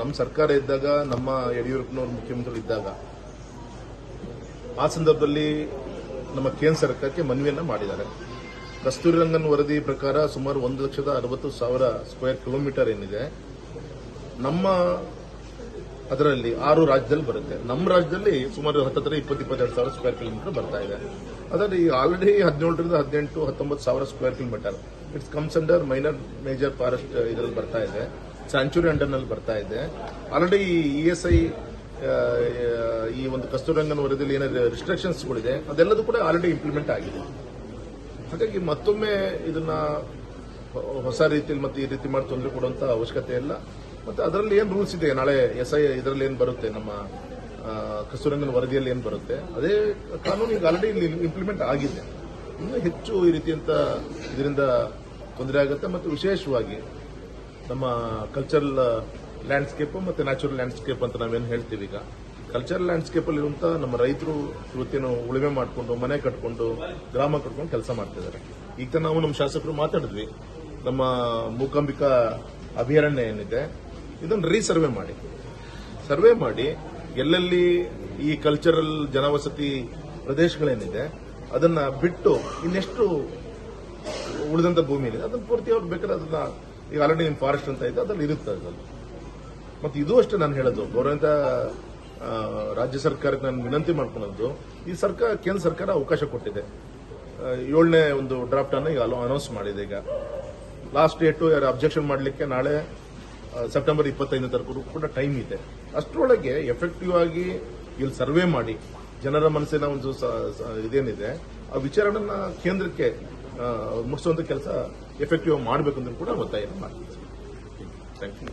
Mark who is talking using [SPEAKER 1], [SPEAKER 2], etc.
[SPEAKER 1] ನಮ್ಮ ಸರ್ಕಾರ ಇದ್ದಾಗ, ನಮ್ಮ ಯಡಿಯೂರಪ್ಪನವರು ಮುಖ್ಯಮಂತ್ರಿ ಇದ್ದಾಗ ಆ ಸಂದರ್ಭದಲ್ಲಿ ನಮ್ಮ ಕೇಂದ್ರ ಸರ್ಕಾರಕ್ಕೆ ಮನವಿಯನ್ನ ಮಾಡಿದ್ದಾರೆ. ಕಸ್ತೂರಿ ರಂಗನ್ ವರದಿ ಪ್ರಕಾರ ಸುಮಾರು 1,60,000 ಸ್ಕ್ವೇರ್ ಕಿಲೋಮೀಟರ್ ಏನಿದೆ, ನಮ್ಮ ಅದರಲ್ಲಿ 6 ರಾಜ್ಯದಲ್ಲಿ ಬರುತ್ತೆ. ನಮ್ಮ ರಾಜ್ಯದಲ್ಲಿ ಸುಮಾರು 22,000 ಸ್ಕ್ವೇರ್ ಕಿಲೋಮೀಟರ್ ಬರ್ತಾ ಇದೆ. ಅದರಲ್ಲಿ already 17,000-18,000-19,000 square kilometre it's comes under minor major forest ಇದರಲ್ಲಿ ಬರ್ತಾ ಇದೆ, ಸ್ಯಾಂಚುರಿ ಅಂಡರ್ನಲ್ಲಿ ಬರ್ತಾ ಇದೆ. ಆಲ್ರೆಡಿ ESI ಈ ಒಂದು ಕಸ್ತೂರಿ ರಂಗನ್ ವರದಿಯಲ್ಲಿ ಏನಾದ್ರು ರಿಸ್ಟ್ರಿಕ್ಷನ್ಸ್ಗಳಿದೆ ಅದೆಲ್ಲದೂ ಕೂಡ ಆಲ್ರೆಡಿ ಇಂಪ್ಲಿಮೆಂಟ್ ಆಗಿದೆ. ಹಾಗಾಗಿ ಮತ್ತೊಮ್ಮೆ ಇದನ್ನ ಹೊಸ ರೀತಿಯಲ್ಲಿ ಮತ್ತೆ ಈ ರೀತಿ ಮಾಡಿ ತೊಂದರೆ ಕೊಡುವಂತ ಅವಶ್ಯಕತೆ ಇಲ್ಲ. ಮತ್ತೆ ಅದರಲ್ಲಿ ಏನು ರೂಲ್ಸ್ ಇದೆ, ನಾಳೆ SI ಇದರಲ್ಲಿ ಏನು ಬರುತ್ತೆ, ನಮ್ಮ ಕಸ್ತೂರಿ ರಂಗನ್ ವರದಿಯಲ್ಲಿ ಏನು ಬರುತ್ತೆ ಅದೇ ಕಾನೂನು ಈಗ ಆಲ್ರೆಡಿ ಇಲ್ಲಿ ಇಂಪ್ಲಿಮೆಂಟ್ ಆಗಿದೆ. ಇನ್ನು ಹೆಚ್ಚು ಈ ರೀತಿಯಂತ ಇದರಿಂದ ತೊಂದರೆ ಆಗುತ್ತೆ. ಮತ್ತು ವಿಶೇಷವಾಗಿ ನಮ್ಮ ಕಲ್ಚರಲ್ ಲ್ಯಾಂಡ್ಸ್ಕೇಪ್ ಮತ್ತು ನ್ಯಾಚುರಲ್ ಲ್ಯಾಂಡ್ಸ್ಕೇಪ್ ಅಂತ ನಾವೇನು ಹೇಳ್ತೀವಿ, ಈಗ ಕಲ್ಚರಲ್ ಲ್ಯಾಂಡ್ಸ್ಕೇಪ್ ಅಲ್ಲಿ ಇರುವಂತ ನಮ್ಮ ರೈತರು ಇವತ್ತೇನು ಉಳುಮೆ ಮಾಡಿಕೊಂಡು ಮನೆ ಕಟ್ಕೊಂಡು ಗ್ರಾಮ ಕಟ್ಕೊಂಡು ಕೆಲಸ ಮಾಡ್ತಿದ್ದಾರೆ. ಈಗ ನಾವು ನಮ್ಮ ಶಾಸಕರು ಮಾತಾಡಿದ್ವಿ, ನಮ್ಮ ಮೂಕಾಂಬಿಕಾ ಅಭಯಾರಣ್ಯ ಏನಿದೆ ಇದನ್ನು ಸರ್ವೆ ಮಾಡಿ ಎಲ್ಲೆಲ್ಲಿ ಈ ಕಲ್ಚರಲ್ ಜನವಸತಿ ಪ್ರದೇಶಗಳೇನಿದೆ ಅದನ್ನ ಬಿಟ್ಟು ಇನ್ನೆಷ್ಟು ಉಳಿದಂತ ಭೂಮಿ ಇದೆ ಅದನ್ನ ಪೂರ್ತಿ ಅವ್ರು ಬೇಕಾದ್ರೆ ಅದನ್ನ ಈಗ ಆಲ್ರೆಡಿ ಫಾರೆಸ್ಟ್ ಅಂತ ಇದೆ ಅದ್ರಲ್ಲಿ ಇರುತ್ತೆ ಅದ್ರಲ್ಲಿ. ಮತ್ತೆ ಇದು ಅಷ್ಟೇ ನಾನು ಹೇಳೋದು, ಗೌರವಿತ ರಾಜ್ಯ ಸರ್ಕಾರಕ್ಕೆ ನಾನು ವಿನಂತಿ ಮಾಡ್ಕೊಳ್ಳೋದು, ಈ ಕೇಂದ್ರ ಸರ್ಕಾರ ಅವಕಾಶ ಕೊಟ್ಟಿದೆ. 7ನೇ ಒಂದು ಡ್ರಾಫ್ಟ್ ಅನ್ನು ಈಗ ಅನೌನ್ಸ್ ಮಾಡಿದೆ. ಈಗ ಲಾಸ್ಟ್ ಡೇಟು ಯಾರು ಅಬ್ಜೆಕ್ಷನ್ ಮಾಡಲಿಕ್ಕೆ ನಾಳೆ ಸೆಪ್ಟೆಂಬರ್ 25 ತನಕ ಕೂಡ ಟೈಮ್ ಇದೆ. ಅಷ್ಟರೊಳಗೆ ಎಫೆಕ್ಟಿವ್ ಆಗಿ ಇಲ್ಲಿ ಸರ್ವೆ ಮಾಡಿ ಜನರ ಮನಸ್ಸಿನ ಒಂದು ಇದೇನಿದೆ ಆ ವಿಚಾರಗಳನ್ನ ಕೇಂದ್ರಕ್ಕೆ ಮುಗಿಸುವಂತ ಕೆಲಸ ಎಫೆಕ್ಟಿವ್ ಮಾಡಬೇಕು ಅಂತ ಕೂಡ ಒತ್ತಾಯ ಮಾಡ್ತೀವಿ. Thank you.